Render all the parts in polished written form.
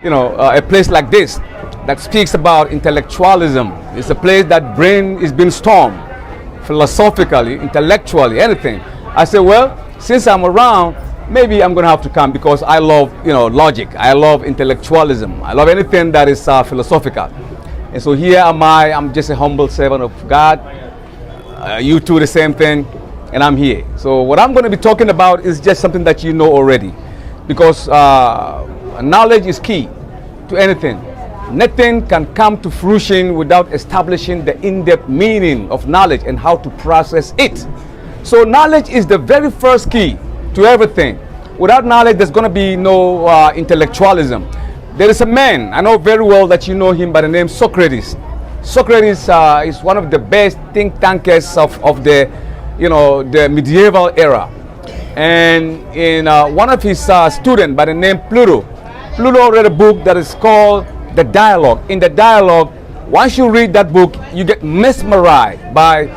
A place like this that speaks about intellectualism. It's a place that brain is being stormed philosophically, intellectually, anything. I said, well, since I'm around, maybe I'm going to have to come because I love, logic. I love intellectualism. I love anything that is philosophical. And so here am I. I'm just a humble servant of God. You too, the same thing. And I'm here. So what I'm going to be talking about is just something that you know already. Because knowledge is key to anything. Nothing can come to fruition without establishing the in-depth meaning of knowledge and how to process it. So knowledge is the very first key to everything. Without knowledge, there's going to be no intellectualism. There is a man, I know very well that you know him by the name Socrates. Socrates is one of the best think tankers of the medieval era. And in one of his students by the name Pluto wrote a book that is called The Dialogue. In The Dialogue, once you read that book, you get mesmerized by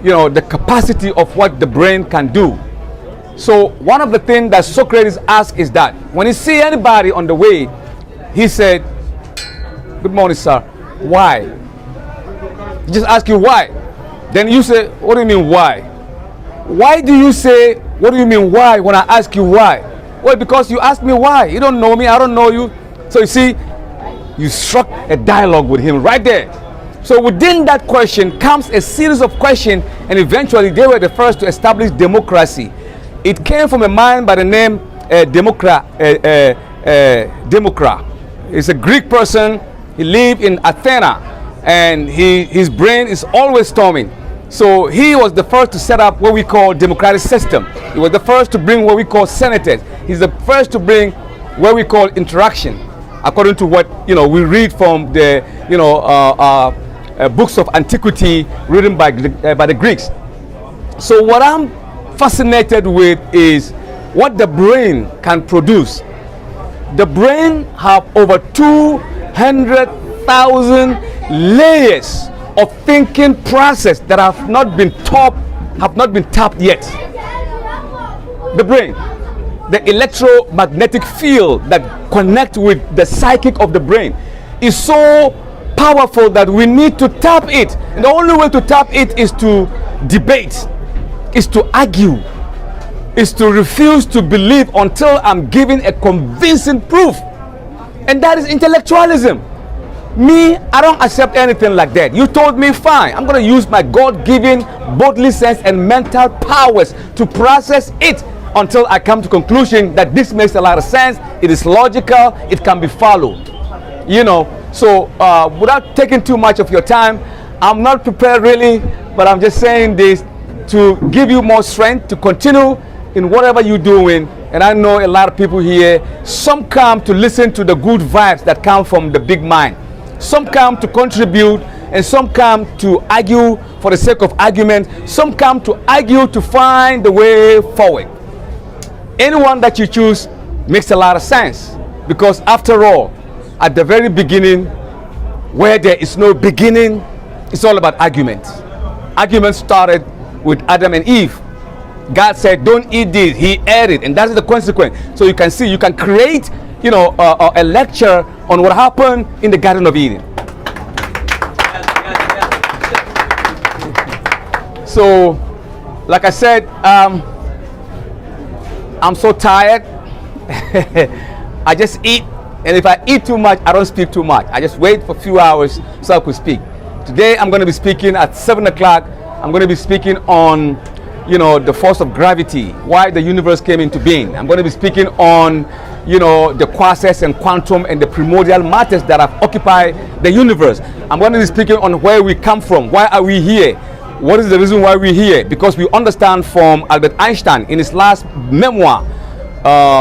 the capacity of what the brain can do. So one of the things that Socrates asked is that when he see anybody on the way, he said, "Good morning, sir. Why?" He just ask you why. Then you say, "What do you mean why?" Why do you say, "What do you mean why?" when I ask you why? Well, because you asked me why. You don't know me, I don't know you. So you see, you struck a dialogue with him right there. So within that question comes a series of questions, and eventually they were the first to establish democracy. It came from a man by the name Democrat. He's a Greek person. He lived in Athens, and his brain is always storming. So he was the first to set up what we call democratic system. He was the first to bring what we call senators. He's the first to bring what we call interaction, according to what we read from the books of antiquity written by the Greeks. So what I'm fascinated with is what the brain can produce. The brain have over 200,000 layers of thinking process that have not been tapped yet. The brain, the electromagnetic field that connect with the psychic of the brain is so powerful that we need to tap it. And the only way to tap it is to debate, is to argue, is to refuse to believe until I'm given a convincing proof. And that is intellectualism. Me, I don't accept anything like that. You told me, fine. I'm going to use my God-given bodily sense and mental powers to process it until I come to conclusion that this makes a lot of sense. It is logical. It can be followed. So without taking too much of your time, I'm not prepared really, but I'm just saying this to give you more strength to continue in whatever you're doing. And I know a lot of people here, some come to listen to the good vibes that come from the big mind. Some come to contribute, and some come to argue for the sake of argument. Some come to argue to find the way forward. Anyone that you choose makes a lot of sense, because after all, at the very beginning, where there is no beginning, it's all about argument. Argument started with Adam and Eve. God said, "Don't eat this." He ate it, and that's the consequence. So you can see, you can create a lecture on what happened in the Garden of Eden. So, like I said, I'm so tired. I just eat, and if I eat too much, I don't speak too much. I just wait for a few hours so I could speak. Today, I'm going to be speaking at 7 o'clock. I'm going to be speaking on the force of gravity, why the universe came into being. I'm going to be speaking on the quasars and quantum and the primordial matters that have occupied the universe. I'm going to be speaking on where we come from. Why are we here? What is the reason why we're here? Because we understand from Albert Einstein in his last memoir,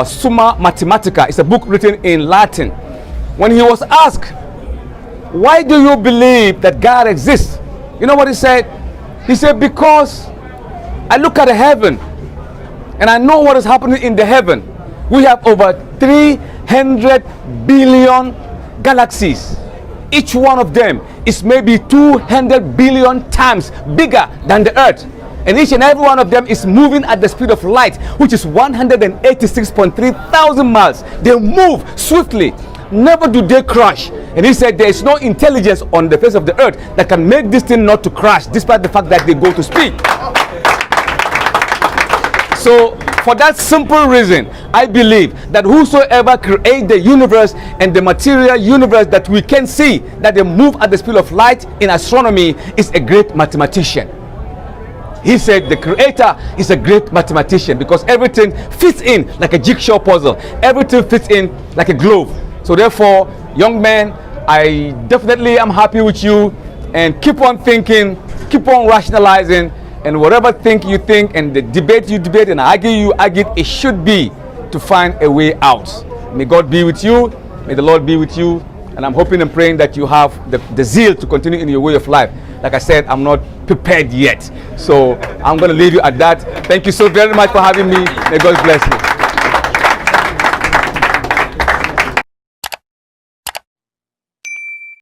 Summa Mathematica. It's a book written in Latin. When he was asked, "Why do you believe that God exists?" You know what he said? He said, "Because I look at the heaven and I know what is happening in the heaven. We have over 300 billion galaxies. Each one of them is maybe 200 billion times bigger than the earth. And each and every one of them is moving at the speed of light, which is 186.3 thousand miles. They move swiftly. never do they crash. And he said there is no intelligence on the face of the earth that can make this thing not to crash, despite the fact that they go to speak. So for that simple reason, I believe that whosoever create the universe and the material universe that we can see, that they move at the speed of light in astronomy, is a great mathematician. He said the creator is a great mathematician because everything fits in like a jigsaw puzzle. Everything fits in like a glove. So therefore, young man, I definitely am happy with you, and keep on thinking, keep on rationalizing, and whatever think you think and the debate you debate and argue you argue, it should be to find a way out. May God be with you. May the Lord be with you. And I'm hoping and praying that you have the zeal to continue in your way of life. Like I said, I'm not prepared yet. So I'm going to leave you at that. Thank you so very much for having me. May God bless you.